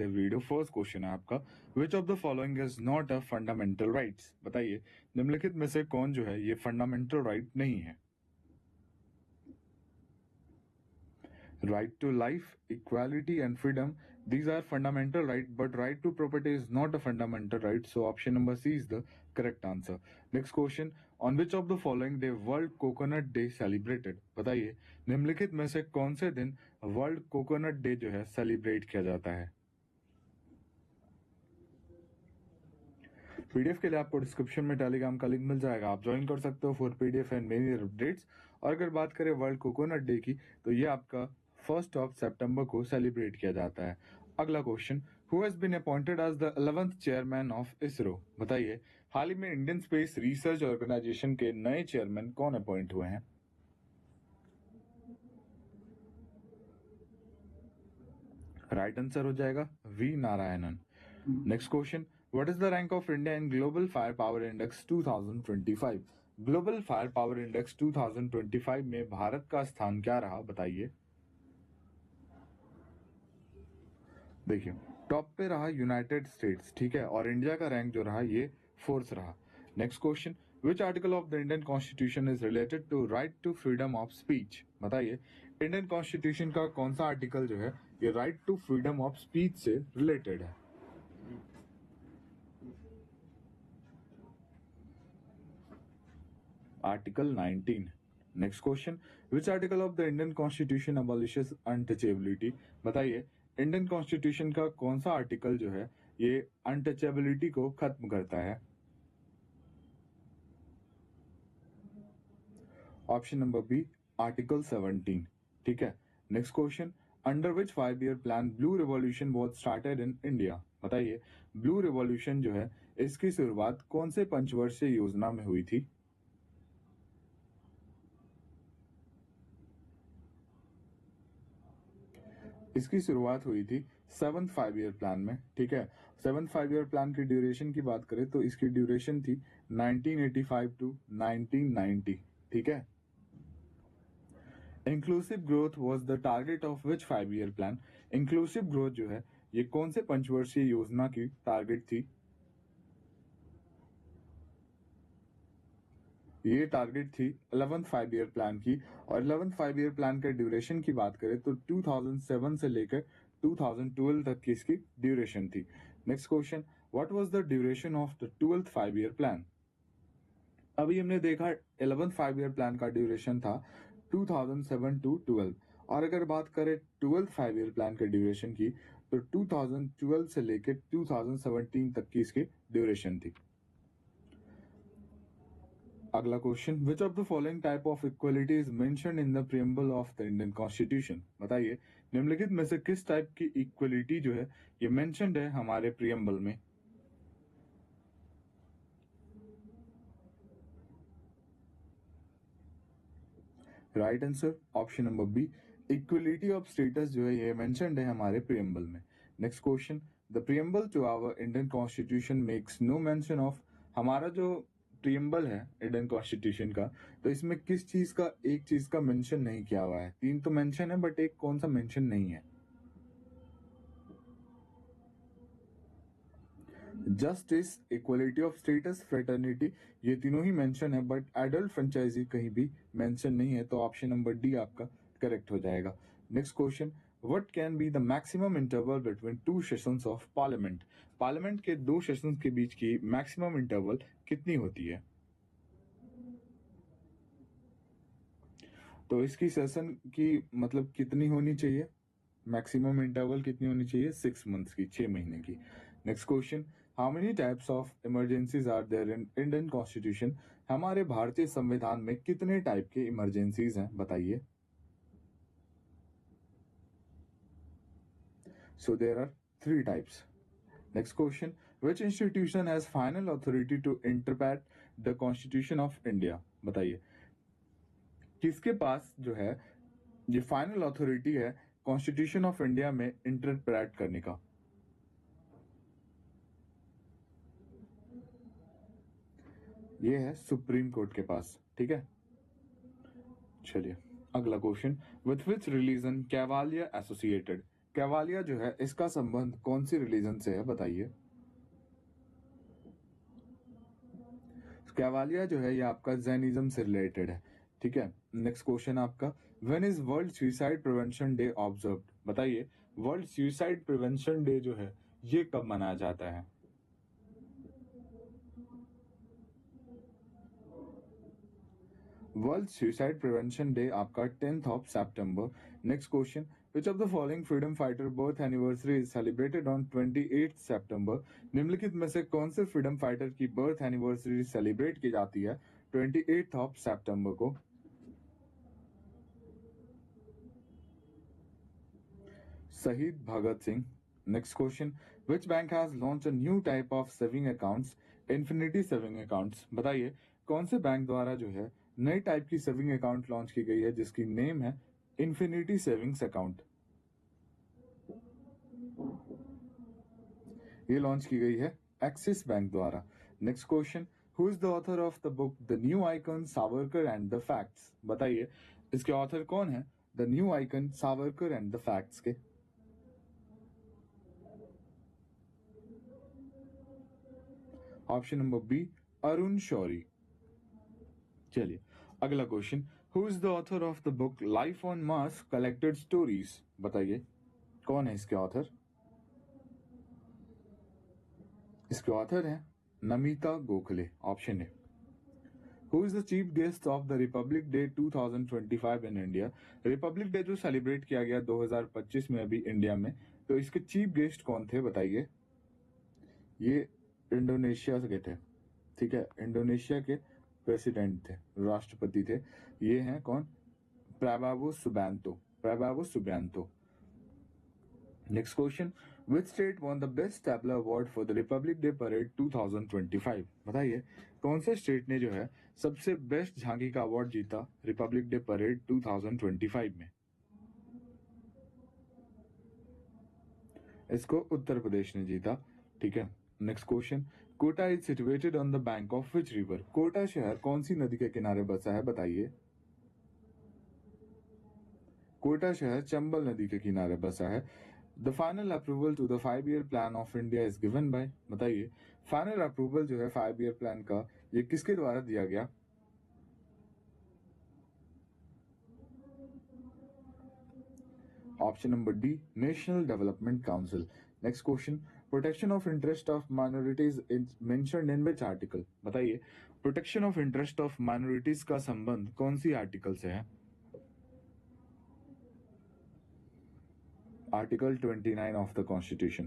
Video first question है आपका, विच of the following is not a fundamental rights. बताइए निम्नलिखित में से कौन जो है ये फंडामेंटल राइट नहीं है। Right to life, equality and freedom, these are fundamental right, but right to property is not a fundamental right, so option number C is the correct answer. Next question, on which of the following day world coconut day celebrated। बताइए निम्नलिखित में से कौन से दिन world coconut day जो है celebrate किया जाता है। पीडीएफ के लिए आपको डिस्क्रिप्शन में टेलीग्राम का लिंक मिल जाएगा, आप ज्वाइन कर सकते हो for PDF and many updates. और अगर बात करें वर्ल्ड कोकोनट डे की, तो ये आपका 1 सितंबर को सेलिब्रेट किया जाता है। अगला question, who has been appointed as the 11th chairman of ISRO. बताइए हाल ही में इंडियन स्पेस रिसर्च ऑर्गेनाइजेशन के नए चेयरमैन कौन अपॉइंट हुए हैं। राइट आंसर हो जाएगा V Narayanan. Next question, what is the rank of India in global fire power index 2025। Global fire power index 2025 में भारत का स्थान क्या रहा। बताइए। देखिए टॉप पे रहा यूनाइटेड स्टेट्स, ठीक है, और इंडिया का रैंक जो रहा ये 4th रहा। Next question, which article of the Indian constitution is related to right to freedom of speech. बताइए इंडियन कॉन्स्टिट्यूशन का कौन सा आर्टिकल जो है ये right to freedom of speech से रिलेटेड है। Article 19। Next question, which article of the Indian constitution abolishes untouchability. बताइए इंडियन कॉन्स्टिट्यूशन का कौन सा आर्टिकल जो है ये अनटचेबिलिटी को खत्म करता है। ऑप्शन नंबर बी आर्टिकल 17, ठीक है। Next question, under which 5 year plan blue revolution was started in India. बताइए ब्लू रिवॉल्यूशन जो है इसकी शुरुआत कौन से पंचवर्षीय योजना में हुई थी। इसकी शुरुआत हुई थी 7th 5 ईयर प्लान में, ठीक है। 7th 5 ईयर प्लान की ड्यूरेशन की बात करें तो इसकी ड्यूरेशन थी 1985 टू 1990, ठीक है। Inclusive growth was the target of which 5 year plan. Inclusive growth जो है ये कौन से पंचवर्षीय योजना की टारगेट थी। ये टारगेट थी 11th 5 ईयर प्लान की, और 11th 5 ईयर प्लान के ड्यूरेशन की बात करें तो 2007 से लेकर 2012 तक की इसकी ड्यूरेशन थी। Next question, what was the duration of the 12th 5 year plan. अभी हमने देखा 11th 5 ईयर प्लान का ड्यूरेशन था 2007 टू 12, और अगर बात करें 12th 5 ईयर प्लान के ड्यूरेशन की तो 2012 से लेकर 2017 तक की इसकी ड्यूरेशन थी। अगला question, which of the following type of equality is mentioned in the preamble of the Indian constitution. बताइए निम्नलिखित में से किस टाइप की इक्वलिटी जो है ये मेंशन्ड है हमारे प्रीएम्बल में। Right answer option number B, equality of status जो है ये मेंशन्ड है हमारे प्रीएम्बल में। Next question, the preamble to our Indian constitution makes no mention of. हमारा जो प्रीएम्बल है इंडियन कॉन्स्टिट्यूशन का, तो इसमें किस चीज का, एक चीज का मेंशन नहीं किया हुआ है। 3 तो मेंशन है बट एक कौन सा मेंशन नहीं है। Justice, equality of status, fraternity, ये तीनों ही मेंशन है बट एडल्ट फ्रेंचाइजी कहीं भी मेंशन नहीं है, तो ऑप्शन नंबर डी आपका करेक्ट हो जाएगा। Next question, what can be the maximum interval between 2 sessions of parliament. Parliament के 2 सेशंस के बीच की मैक्सिमम इंटरवल कितनी होती है। तो इसकी सेशन की मतलब कितनी होनी चाहिए, मैक्सिमम इंटरवल कितनी होनी चाहिए, 6 मंथ्स की, 6 महीने की। Next question, how many types of emergencies are there in Indian constitution. हमारे भारतीय संविधान में कितने टाइप के इमरजेंसीज हैं। बताइए। So there are 3 types. Next question, which institution has final authority to interpret the constitution of India. बताइए किसके पास जो है ये फाइनल अथॉरिटी है कॉन्स्टिट्यूशन ऑफ इंडिया में इंटरप्रेट करने का। ये है सुप्रीम कोर्ट के पास, ठीक है। चलिए अगला क्वेश्चन, विथ विच रिलीजन कैवालियर एसोसिएटेड। कैवालिया जो है इसका संबंध कौन सी रिलीजन से है बताइए। कैवालिया जो है ये आपका जैनिज्म से रिलेटेड है, ठीक है। नेक्स्ट क्वेश्चन आपका, when is world suicide prevention day observed, बताइए वर्ल्ड सुसाइड प्रिवेंशन डे जो है ये कब मनाया जाता है। वर्ल्ड सुसाइड प्रिवेंशन डे आपका 10th ऑफ सितंबर। Next question, which of the following freedom fighter birth anniversary is celebrated on 28 सितंबर, निम्नलिखित में से कौन से फ्रीडम फाइटर की बर्थ एनिवर्सरी सेलिब्रेट की जाती है 28 ऑफ सितंबर को। शहीद Bhagat Singh. Next question, which bank has launch a new type of saving accounts, infinity saving accounts, बताइए कौन से बैंक द्वारा जो है नई टाइप की सेविंग अकाउंट लॉन्च की गई है जिसकी नेम है इन्फिनिटी सेविंग्स अकाउंट। ये लॉन्च की गई है एक्सिस बैंक द्वारा। Next question, who is the author of the book the new icon Savarkar and the facts, बताइए इसके ऑथर कौन है the new icon Savarkar and the facts के। Option number B Arun Shourie. चलिए अगला question, who is the author of the book life on Mars collected stories, बताइए कौन है इसके ऑथर। इसके ऑथर है नमिता गोखले, ऑप्शन है। Who is the chief guest of the republic day 2025 in India, Republic day जो सेलिब्रेट किया गया 2025 में अभी इंडिया में, तो इसके चीफ गेस्ट कौन थे बताइए। ये इंडोनेशिया के थे, ठीक है, इंडोनेशिया के प्रेसिडेंट थे, राष्ट्रपति थे। ये हैं कौन, Prabowo Subianto, Prabowo Subianto. Next question, which state won the best tableau award for the republic day parade 2025, बताइए कौन से स्टेट ने जो है सबसे बेस्ट झांकी का अवार्ड जीता रिपब्लिक डे परेड 2025 में। इसको उत्तर प्रदेश ने जीता, ठीक है। Next question, Kota is situated on the bank of which river, Kota शहर कौन सी नदी के किनारे बसा है बताइए। कोटा शहर चंबल नदी के किनारे बसा है। The final approval to the 5 year plan of India is given by, बताइए फाइनल अप्रूवल जो है 5 ईयर प्लान का ये किसके द्वारा दिया गया। Option number D national development council. Next question, protection of interest of minorities is mentioned in which article, बताइए protection of interest of minorities का संबंध कौन सी आर्टिकल से है। Article 29 of the constitution.